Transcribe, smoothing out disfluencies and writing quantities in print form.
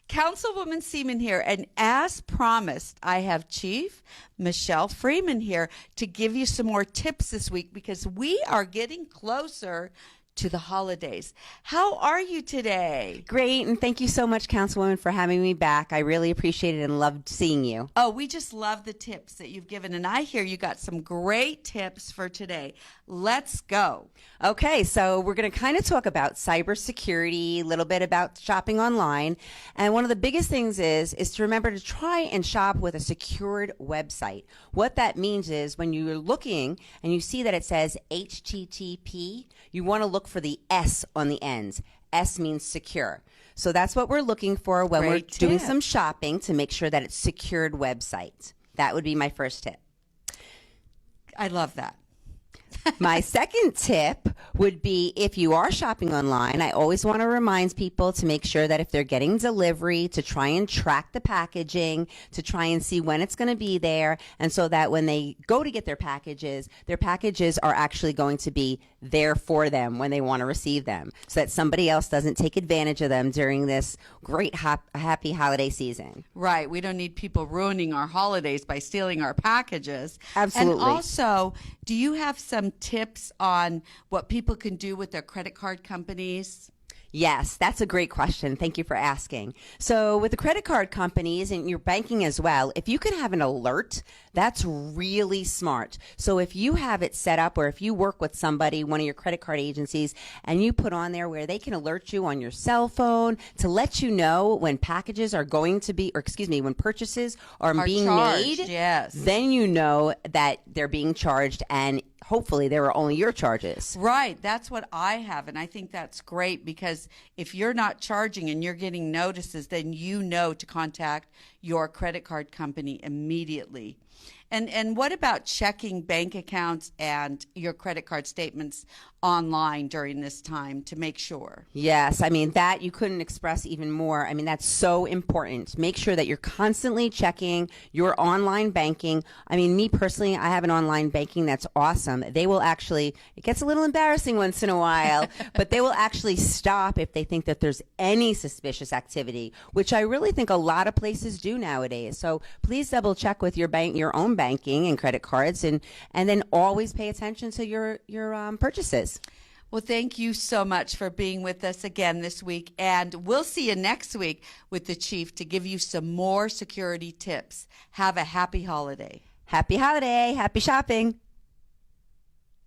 Councilwoman Seaman here, and as promised, I have Chief Michelle Freeman here to give you some more tips this week because we are getting closer to the holidays. How are you today? Great, and thank you so much, Councilwoman, for having me back. I really appreciate it and loved seeing you. Oh, we just love the tips that you've given, and I hear you got some great tips for today. Let's go. Okay, so we're going to kind of talk about cybersecurity, a little bit about shopping online, and one of the biggest things is to remember to try and shop with a secured website. What that means is when you're looking and you see that it says HTTP, you want to look for the S on the ends. S means secure. So that's what we're looking for when we're doing some shopping, to make sure that it's secured website. That would be my first tip. I love that. My second tip would be, if you are shopping online, I always want to remind people to make sure that if they're getting delivery, to try and track the packaging, to try and see when it's going to be there, and so that when they go to get their packages are actually going to be there for them when they want to receive them, so that somebody else doesn't take advantage of them during this great happy holiday season. Right. We don't need people ruining our holidays by stealing our packages. Absolutely. And also, do you have some tips on what people can do with their credit card companies? Yes, that's a great question. Thank you for asking. So with the credit card companies and your banking as well, if you can have an alert, that's really smart. So if you have it set up, or if you work with somebody, one of your credit card agencies, and you put on there where they can alert you on your cell phone to let you know when packages are going to be, or excuse me, when purchases are being charged, made, yes. Then you know that they're being charged, and hopefully they were only your charges. Right. That's what I have. And I think that's great, because if you're not charging and you're getting notices, then you know to contact your credit card company immediately. And what about checking bank accounts and your credit card statements online during this time to make sure? Yes, I mean, that you couldn't express even more. I mean, that's so important. Make sure that you're constantly checking your online banking. I mean, me personally, I have an online banking that's awesome. They will actually, it gets a little embarrassing once in a while, but they will actually stop if they think that there's any suspicious activity, which I really think a lot of places do nowadays. So please double check with your bank, your own banking and credit cards, and then always pay attention to your purchases. Well, thank you so much for being with us again this week, and we'll see you next week with the Chief to give you some more security tips. Have a happy holiday. Happy holiday. Happy shopping.